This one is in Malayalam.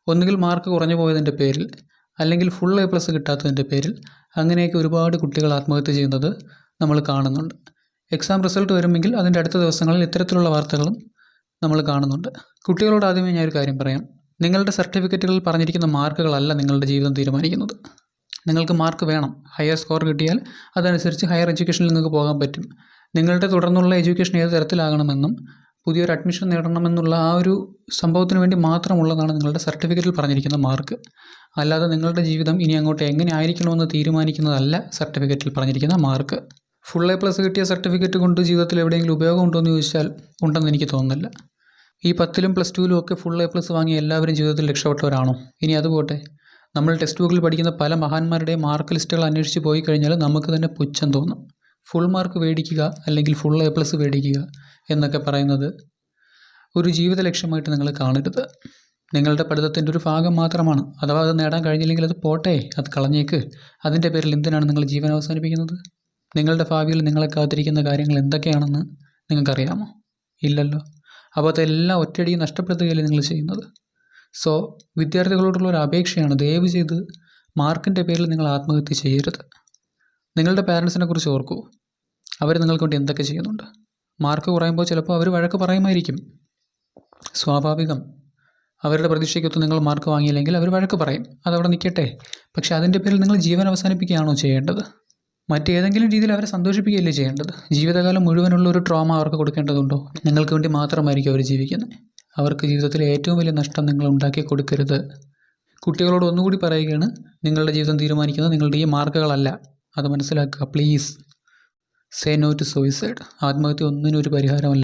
ഒന്നുകിൽ മാർക്ക് കുറഞ്ഞു പോയതിൻ്റെ പേരിൽ, അല്ലെങ്കിൽ ഫുൾ A+ കിട്ടാത്തതിൻ്റെ പേരിൽ അങ്ങനെയൊക്കെ ഒരുപാട് കുട്ടികൾ ആത്മഹത്യ ചെയ്യുന്നത് നമ്മൾ കാണുന്നുണ്ട്. എക്സാം റിസൾട്ട് വരുമെങ്കിൽ അതിൻ്റെ അടുത്ത ദിവസങ്ങളിൽ ഇത്തരത്തിലുള്ള വാർത്തകളും നമ്മൾ കാണുന്നുണ്ട്. കുട്ടികളോട് ആദ്യമേ ഞാനൊരു കാര്യം പറയാം. നിങ്ങളുടെ സർട്ടിഫിക്കറ്റുകളിൽ പറഞ്ഞിരിക്കുന്ന മാർക്കുകളല്ല നിങ്ങളുടെ ജീവിതം തീരുമാനിക്കുന്നത്. നിങ്ങൾക്ക് മാർക്ക് വേണം. ഹയർ സ്കോർ കിട്ടിയാൽ അതനുസരിച്ച് ഹയർ എഡ്യൂക്കേഷനിൽ നിങ്ങൾക്ക് പോകാൻ പറ്റും. നിങ്ങളുടെ തുടർന്നുള്ള എഡ്യൂക്കേഷൻ ഏത് തരത്തിലാകണമെന്നും പുതിയൊരു അഡ്മിഷൻ നേടണമെന്നുള്ള ആ ഒരു സംഭവത്തിന് വേണ്ടി മാത്രമുള്ളതാണ് നിങ്ങളുടെ സർട്ടിഫിക്കറ്റിൽ പറഞ്ഞിരിക്കുന്ന മാർക്ക്. അല്ലാതെ നിങ്ങളുടെ ജീവിതം ഇനി അങ്ങോട്ട് എങ്ങനെ ആയിരിക്കണമെന്ന് തീരുമാനിക്കുന്നതല്ല സർട്ടിഫിക്കറ്റിൽ പറഞ്ഞിരിക്കുന്ന മാർക്ക്. ഫുൾ A+ കിട്ടിയ സർട്ടിഫിക്കറ്റ് കൊണ്ട് ജീവിതത്തിൽ എവിടെയെങ്കിലും ഉപയോഗം ഉണ്ടോ എന്ന് ചോദിച്ചാൽ ഉണ്ടെന്ന് എനിക്ക് തോന്നുന്നില്ല. ഈ 10ലും +2ലും ഒക്കെ ഫുൾ A+ വാങ്ങിയ എല്ലാവരും ജീവിതത്തിൽ രക്ഷപ്പെട്ടവരാണോ? ഇനി അതുപോട്ടെ, നമ്മൾ ടെക്സ്റ്റ് ബുക്കിൽ പഠിക്കുന്ന പല മഹാന്മാരുടെയും മാർക്ക് ലിസ്റ്റുകൾ അന്വേഷിച്ച് പോയി കഴിഞ്ഞാൽ നമുക്ക് തന്നെ പുച്ഛം തോന്നും. ഫുൾ മാർക്ക് മേടിക്കുക അല്ലെങ്കിൽ ഫുൾ A+ മേടിക്കുക എന്നൊക്കെ പറയുന്നത് ഒരു ജീവിത ലക്ഷ്യമായിട്ട് നിങ്ങൾ കാണരുത്. നിങ്ങളുടെ പഠിത്തത്തിൻ്റെ ഒരു ഭാഗം മാത്രമാണ്. അഥവാ അത് നേടാൻ കഴിഞ്ഞില്ലെങ്കിൽ അത് പോട്ടെ, അത് കളഞ്ഞേക്ക്. അതിൻ്റെ പേരിൽ എന്തിനാണ് നിങ്ങൾ ജീവൻ അവസാനിപ്പിക്കുന്നത്? നിങ്ങളുടെ ഭാവിയിൽ നിങ്ങളെ കാത്തിരിക്കുന്ന കാര്യങ്ങൾ എന്തൊക്കെയാണെന്ന് നിങ്ങൾക്കറിയാമോ? ഇല്ലല്ലോ. അപ്പോൾ അതെല്ലാം ഒറ്റയടി നഷ്ടപ്പെടുത്തുകയല്ലേ നിങ്ങൾ ചെയ്യുന്നത്. സോ വിദ്യാർത്ഥികളോടുള്ള ഒരു അപേക്ഷയാണ്, ദയവ് ചെയ്ത് മാർക്കിൻ്റെ പേരിൽ നിങ്ങൾ ആത്മഹത്യ ചെയ്യരുത്. നിങ്ങളുടെ പാരൻസിനെ കുറിച്ച് ഓർക്കൂ. അവർ നിങ്ങൾക്ക് വേണ്ടി എന്തൊക്കെ ചെയ്യുന്നുണ്ട്. മാർക്ക് കുറയുമ്പോൾ ചിലപ്പോൾ അവർ വഴക്ക് പറയുമായിരിക്കും, സ്വാഭാവികം. അവരുടെ പ്രതീക്ഷയ്ക്കൊത്ത് നിങ്ങൾ മാർക്ക് വാങ്ങിയില്ലെങ്കിൽ അവർ വഴക്ക് പറയും, അതവിടെ നിൽക്കട്ടെ. പക്ഷേ അതിൻ്റെ പേരിൽ നിങ്ങൾ ജീവൻ അവസാനിപ്പിക്കുകയാണോ ചെയ്യേണ്ടത്? മറ്റേതെങ്കിലും രീതിയിൽ അവരെ സന്തോഷിപ്പിക്കുകയല്ലേ ചെയ്യേണ്ടത്? ജീവിതകാലം മുഴുവനുള്ള ഒരു ട്രോമ അവർക്ക് കൊടുക്കേണ്ടതുണ്ടോ? നിങ്ങൾക്ക് വേണ്ടി മാത്രമായിരിക്കും അവർ ജീവിക്കുന്നത്. അവർക്ക് ജീവിതത്തിലെ ഏറ്റവും വലിയ നഷ്ടം നിങ്ങൾ ഉണ്ടാക്കി കൊടുക്കരുത്. കുട്ടികളോട് ഒന്നുകൂടി പറയുകയാണ്, നിങ്ങളുടെ ജീവിതം തീരുമാനിക്കുന്നത് നിങ്ങളുടെ ഈ മാർക്കുകളല്ല. അത് മനസ്സിലാക്കുക please. Say no to suicide. ആത്മഹത്യ ഒന്നിനും ഒരു പരിഹാരമല്ല.